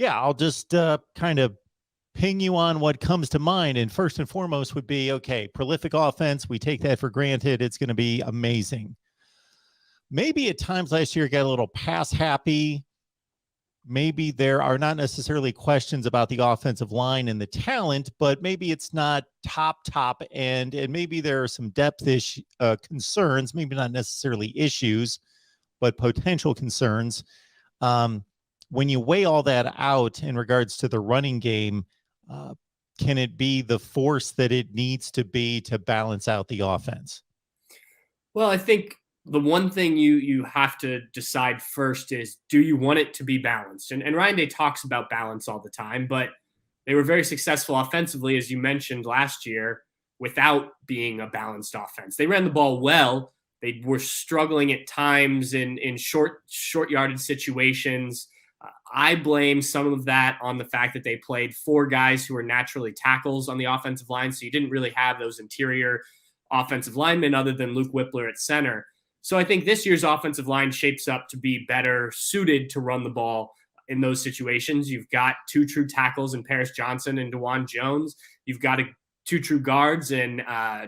Yeah, I'll just kind of ping you on what comes to mind. And first and foremost would be, okay, prolific offense. We take that for granted. It's going to be amazing. Maybe at times last year got a little pass happy. Maybe there are not necessarily questions about the offensive line and the talent, but maybe it's not top end, and maybe there are some depth concerns, maybe not necessarily issues, but potential concerns. Um, when you weigh all that out in regards to the running game, uh, can it be the force that it needs to be to balance out the offense? Well, I think the one thing you have to decide first is, do you want it to be balanced? And Ryan Day talks about balance all the time, but they were very successful offensively, as you mentioned last year, without being a balanced offense. They ran the ball well. They were struggling at times in short yarded situations. I blame some of that on the fact that they played four guys who are naturally tackles on the offensive line, so you didn't really have those interior offensive linemen other than Luke Whippler at center. So I think this year's offensive line shapes up to be better suited to run the ball in those situations. You've got two true tackles in Paris Johnson and DeJuan Jones. You've got two true guards in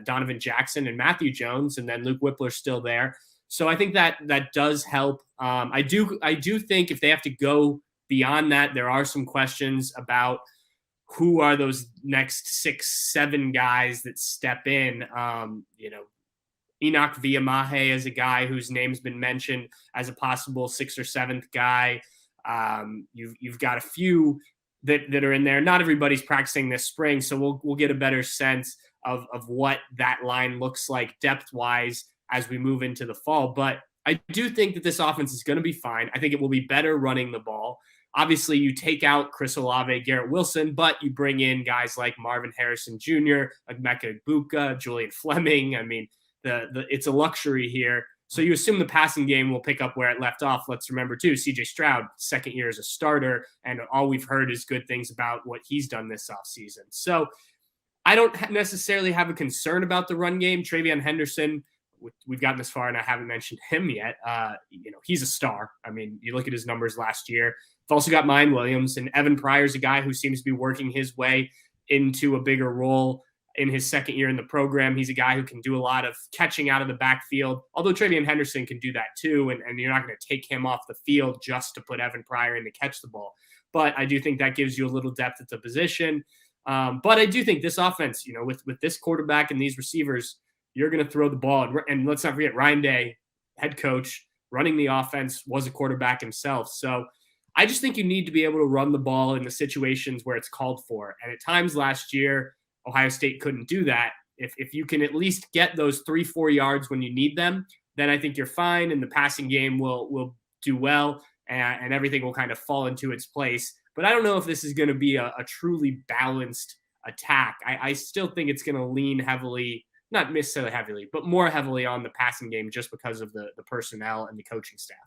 Donovan Jackson and Matthew Jones, and then Luke Whippler's still there. So I think that does help. I do think if they have to go beyond that, there are some questions about who are those next 6-7 guys that step in. Enoch Viamahe is a guy whose name's been mentioned as a possible 6th or 7th guy. You've got a few that are in there. Not everybody's practicing this spring, so we'll get a better sense of what that line looks like depth-wise as we move into the fall. But I do think that this offense is going to be fine. I think it will be better running the ball. Obviously, you take out Chris Olave, Garrett Wilson, but you bring in guys like Marvin Harrison Jr., Emeka Egbuka, Julian Fleming. I mean, it's a luxury here. So you assume the passing game will pick up where it left off. Let's remember, too, C.J. Stroud, second year as a starter, and all we've heard is good things about what he's done this offseason. So I don't necessarily have a concern about the run game. TreVeyon Henderson, we've gotten this far, and I haven't mentioned him yet. He's a star. I mean, you look at his numbers last year. We've also got Mine Williams, and Evan Pryor's a guy who seems to be working his way into a bigger role in his second year in the program. He's a guy who can do a lot of catching out of the backfield, although TreVeyon Henderson can do that too, and you're not going to take him off the field just to put Evan Pryor in to catch the ball. But I do think that gives you a little depth at the position. But I do think this offense, with this quarterback and these receivers, you're going to throw the ball. And let's not forget, Ryan Day, head coach, running the offense, was a quarterback himself. So I just think you need to be able to run the ball in the situations where it's called for. And at times last year, Ohio State couldn't do that. If you can at least get those 3-4 yards when you need them, then I think you're fine, and the passing game will do well, and everything will kind of fall into its place. But I don't know if this is going to be a truly balanced attack. I still think it's going to lean heavily, not necessarily heavily, but more heavily on the passing game just because of the personnel and the coaching staff.